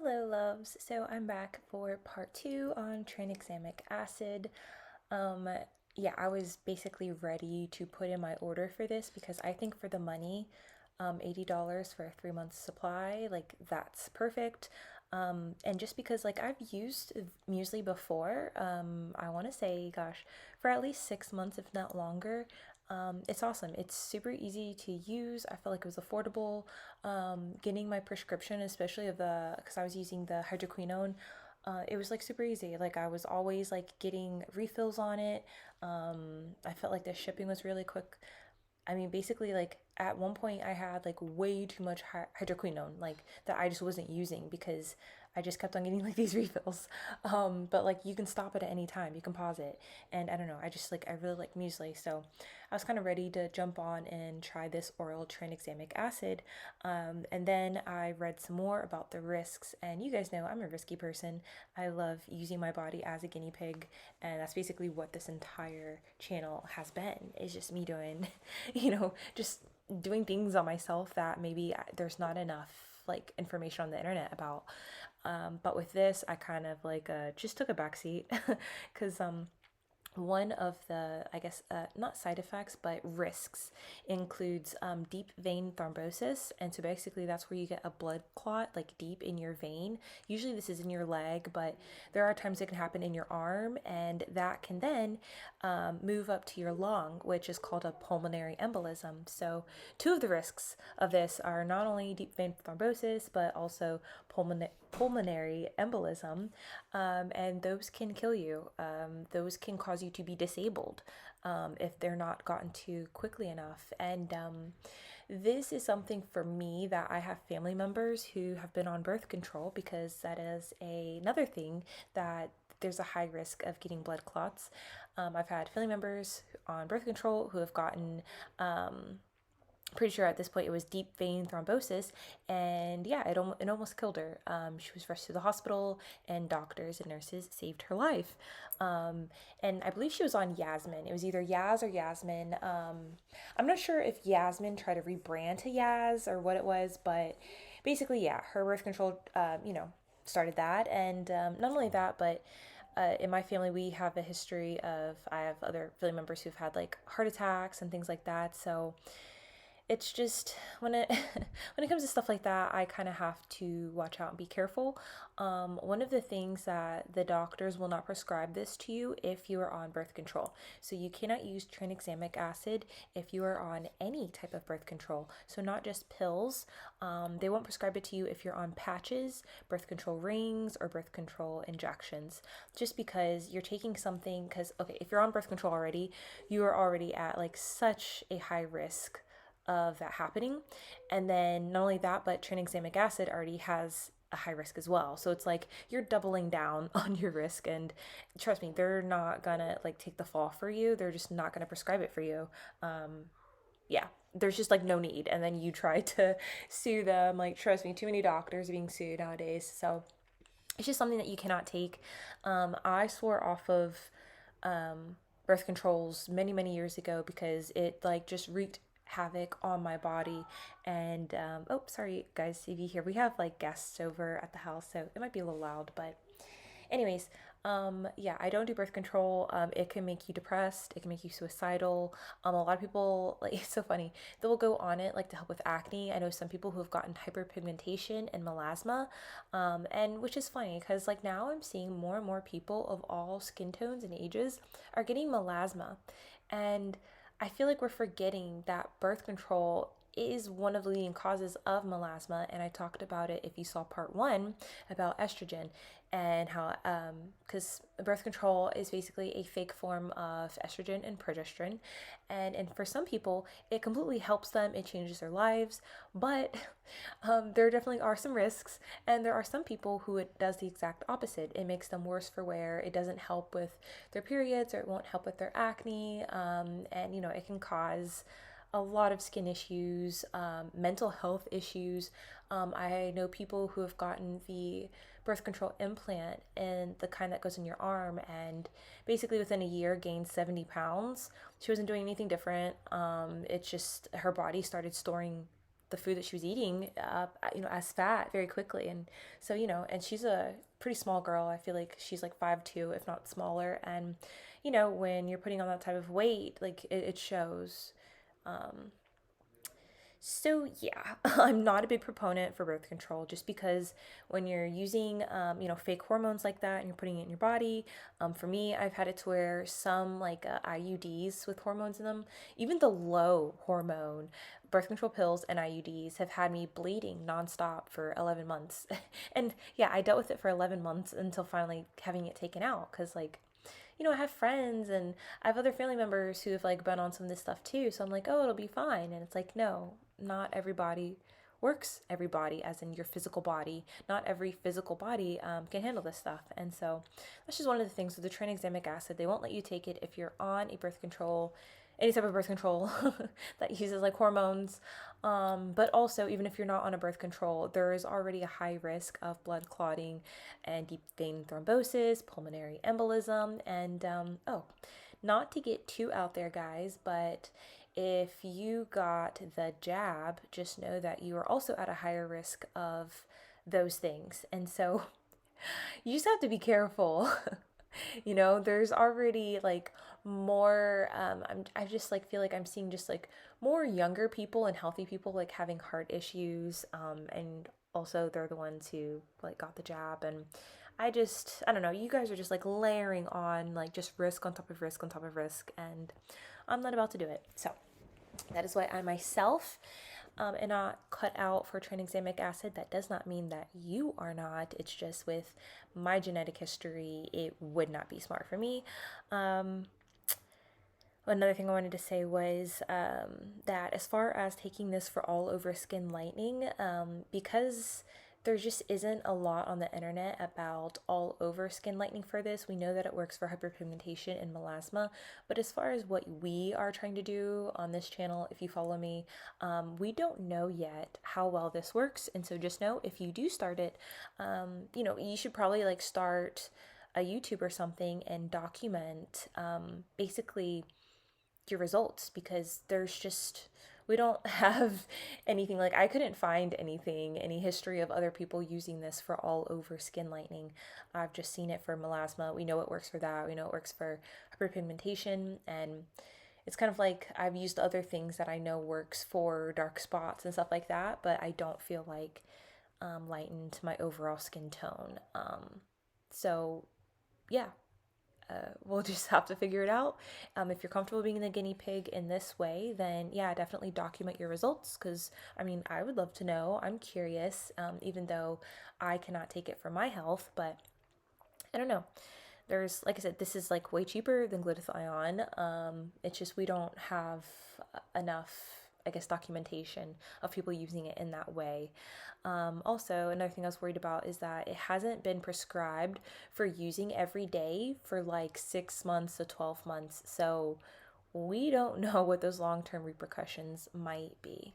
Hello, loves. So I'm back for part two on tranexamic acid. Um, yeah, I was basically ready to put in my order for this because I think for the money, $80 for a 3 month supply, like that's perfect. And just because like I've used muesli before, I want to say, gosh, for at least 6 months, if not longer. It's awesome. It's super easy to use. I felt like it was affordable. Getting my prescription, especially of because I was using the hydroquinone, it was like super easy. Like I was always like getting refills on it. I felt like the shipping was really quick. I mean, basically, like at one point, I had like way too much hydroquinone, like that I just wasn't using because I just kept on getting like these refills. But like you can stop it at any time, you can pause it, and I don't know. I really like muesli, so I was kind of ready to jump on and try this oral tranexamic acid. And then I read some more about the risks, and you guys know I'm a risky person. I love using my body as a guinea pig, and that's basically what this entire channel has been. Is just me doing, just doing things on myself that maybe there's not enough like information on the internet about. But with this, I kind of like just took a backseat because one of the, I guess, not side effects, but risks includes deep vein thrombosis. And so basically, that's where you get a blood clot like deep in your vein. Usually, this is in your leg, but there are times it can happen in your arm, and that can then move up to your lung, which is called a pulmonary embolism. So, two of the risks of this are not only deep vein thrombosis, but also pulmonary embolism, and those can kill you. Those can cause you to be disabled if they're not gotten to quickly enough. And this is something for me that I have family members who have been on birth control because that is another thing that there's a high risk of getting blood clots. I've had family members on birth control who have gotten pretty sure at this point it was deep vein thrombosis, and yeah, it almost killed her. She was rushed to the hospital, and doctors and nurses saved her life. And I believe she was on Yasmin. It was either Yaz or Yasmin. I'm not sure if Yasmin tried to rebrand to Yaz or what it was, but basically, yeah, her birth control, started that, and not only that, but in my family, we have a history of, I have other family members who've had like heart attacks and things like that. So it's just when it when it comes to stuff like that, I kind of have to watch out and be careful. One of the things that the doctors will not prescribe this to you if you are on birth control. So you cannot use tranexamic acid if you are on any type of birth control. So not just pills. They won't prescribe it to you if you're on patches, birth control rings, or birth control injections. Just because you're taking something. Because okay, if you're on birth control already, you are already at like such a high risk of that happening. And then not only that, but tranexamic acid already has a high risk as well. So it's like you're doubling down on your risk, and trust me, they're not gonna like take the fall for you. They're just not gonna prescribe it for you. Yeah, there's just like no need. And then you try to sue them. Like, trust me, too many doctors are being sued nowadays. So it's just something that you cannot take. I swore off of birth controls many, many years ago because it like just wreaked havoc on my body. And oh, sorry guys, if you hear, we have like guests over at the house, so it might be a little loud, but anyways, yeah, I don't do birth control. It can make you depressed. It can make you suicidal. A lot of people, like, it's so funny. They will go on it, like, to help with acne. I know some people who have gotten hyperpigmentation and melasma, and which is funny because, like, now I'm seeing more and more people of all skin tones and ages are getting melasma. And I feel like we're forgetting that birth control is one of the leading causes of melasma, and I talked about it if you saw part one about estrogen and how because birth control is basically a fake form of estrogen and progesterone, and for some people it completely helps them, it changes their lives, but there definitely are some risks, and there are some people who it does the exact opposite. It makes them worse for wear. It doesn't help with their periods, or it won't help with their acne, and it can cause a lot of skin issues, mental health issues. I know people who have gotten the birth control implant and the kind that goes in your arm, and basically within a year gained 70 pounds. She wasn't doing anything different. It's just her body started storing the food that she was eating, as fat very quickly. And so, and she's a pretty small girl. I feel like she's like 5'2", if not smaller. And, when you're putting on that type of weight, like it shows. Um, so yeah, I'm not a big proponent for birth control just because when you're using, fake hormones like that and you're putting it in your body, for me, I've had it to where some like IUDs with hormones in them, even the low hormone birth control pills and IUDs have had me bleeding nonstop for 11 months. And yeah, I dealt with it for 11 months until finally having it taken out because like I have friends and I have other family members who have like been on some of this stuff too. So I'm like, oh, it'll be fine. And it's like, no, not everybody works. Everybody, as in your physical body, not every physical body can handle this stuff. And so that's just one of the things with the tranexamic acid. They won't let you take it if you're on a birth control, any type of birth control that uses like hormones. But also, even if you're not on a birth control, there is already a high risk of blood clotting and deep vein thrombosis, pulmonary embolism, and not to get too out there, guys, but if you got the jab, just know that you are also at a higher risk of those things. And so you just have to be careful. There's already like more I just like feel like I'm seeing just like more younger people and healthy people like having heart issues, and also they're the ones who like got the jab. And I don't know, you guys are just like layering on like just risk on top of risk on top of risk, and I'm not about to do it. So that is why I myself am not cut out for tranexamic acid. That does not mean that you are not. It's just with my genetic history, it would not be smart for me. Another thing I wanted to say was that as far as taking this for all over skin lightening, because there just isn't a lot on the internet about all over skin lightening for this. We know that it works for hyperpigmentation and melasma, but as far as what we are trying to do on this channel, if you follow me, we don't know yet how well this works. And so just know if you do start it, you should probably like start a YouTube or something and document basically your results, because we don't have anything. Like I couldn't find any history of other people using this for all over skin lightening. I've just seen it for melasma. We know it works for that. We know it works for hyperpigmentation, and it's kind of like I've used other things that I know works for dark spots and stuff like that, but I don't feel like lightened my overall skin tone. So yeah, we'll just have to figure it out. If you're comfortable being the guinea pig in this way, then yeah, definitely document your results, because I would love to know. I'm curious, even though I cannot take it for my health, but I don't know. There's, like I said, this is like way cheaper than glutathione. It's just we don't have enough, I guess, documentation of people using it in that way. Also, another thing I was worried about is that it hasn't been prescribed for using every day for like 6 months to 12 months. So we don't know what those long-term repercussions might be.